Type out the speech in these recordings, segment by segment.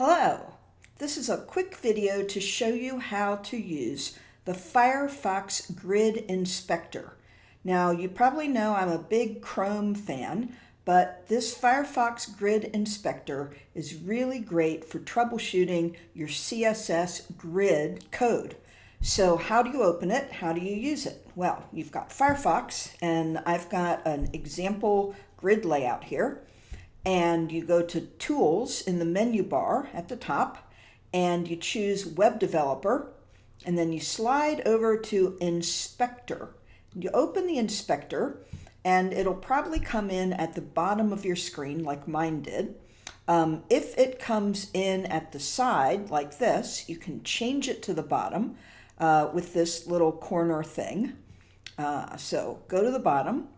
Hello, this is a quick video to show you how to use the Firefox Grid Inspector. Now, you probably know I'm a big Chrome fan, but this Firefox Grid Inspector is really great for troubleshooting your CSS grid code. So how do you open it? How do you use it? Well, you've got Firefox, and I've got an example grid layout here. And you go to Tools in the menu bar at the top, and you choose Web Developer, and then you slide over to Inspector. You open the Inspector, and it'll probably come in at the bottom of your screen like mine did. If it comes in at the side like this, you can change it to the bottom with this little corner thing. So go to the bottom.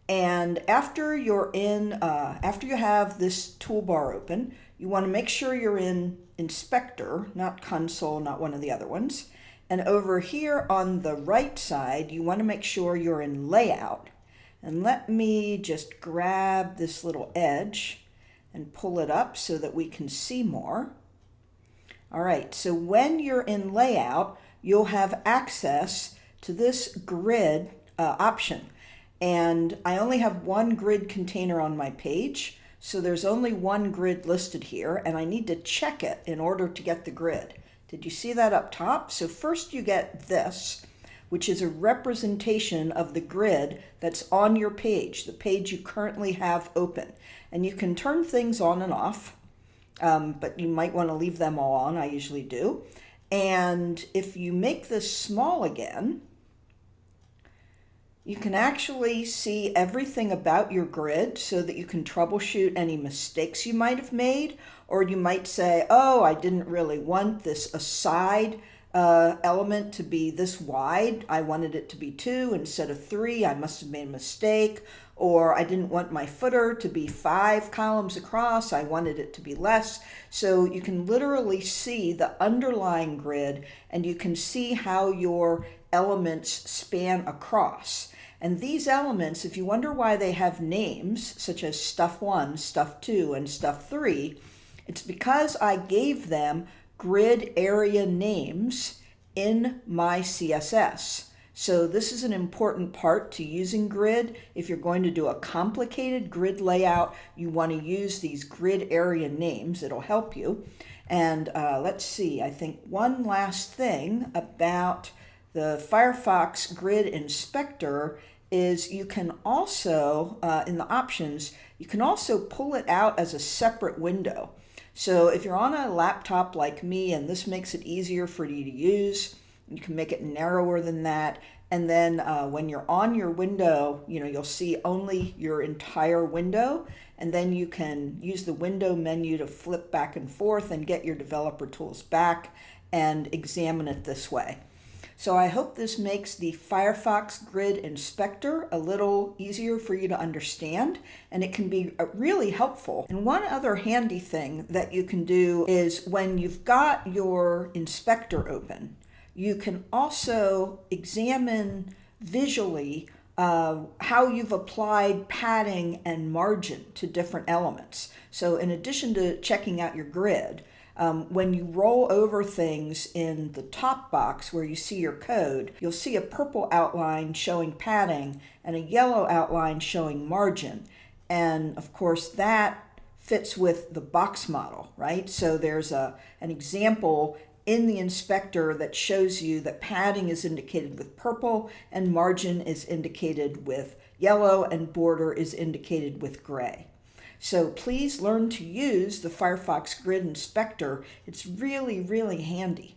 And after you have this toolbar open, you want to make sure you're in Inspector, not Console, not one of the other ones. And over here on the right side, you want to make sure you're in Layout. And let me just grab this little edge and pull it up so that we can see more. All right, so when you're in Layout, you'll have access to this grid option. And I only have one grid container on my page, so there's only one grid listed here, and I need to check it in order to get the grid. Did you see that up top? So first you get this, which is a representation of the grid that's on your page, the page you currently have open. And you can turn things on and off, but you might want to leave them all on. I usually do. And if you make this small again, you can actually see everything about your grid so that you can troubleshoot any mistakes you might have made, or you might say, oh, I didn't really want this aside element to be this wide. I wanted it to be 2 instead of 3. I must have made a mistake. Or I didn't want my footer to be 5 columns across. I wanted it to be less. So you can literally see the underlying grid, and you can see how your elements span across. And these elements, if you wonder why they have names, such as stuff 1, stuff 2, and stuff 3, it's because I gave them grid area names in my CSS. So this is an important part to using grid. If you're going to do a complicated grid layout, you want to use these grid area names. It'll help you. And let's see, I think one last thing about the Firefox Grid Inspector is you can also, in the options, you can also pull it out as a separate window. So if you're on a laptop like me and this makes it easier for you to use, you can make it narrower than that. And then when you're on your window, you'll see only your entire window. And then you can use the window menu to flip back and forth and get your developer tools back and examine it this way. So I hope this makes the Firefox Grid Inspector a little easier for you to understand, and it can be really helpful. And one other handy thing that you can do is when you've got your inspector open, you can also examine visually how you've applied padding and margin to different elements. So in addition to checking out your grid, when you roll over things in the top box where you see your code, you'll see a purple outline showing padding and a yellow outline showing margin. And of course that fits with the box model, right? So there's an example in the inspector that shows you that padding is indicated with purple and margin is indicated with yellow and border is indicated with gray. So please learn to use the Firefox Grid Inspector. It's really, really handy.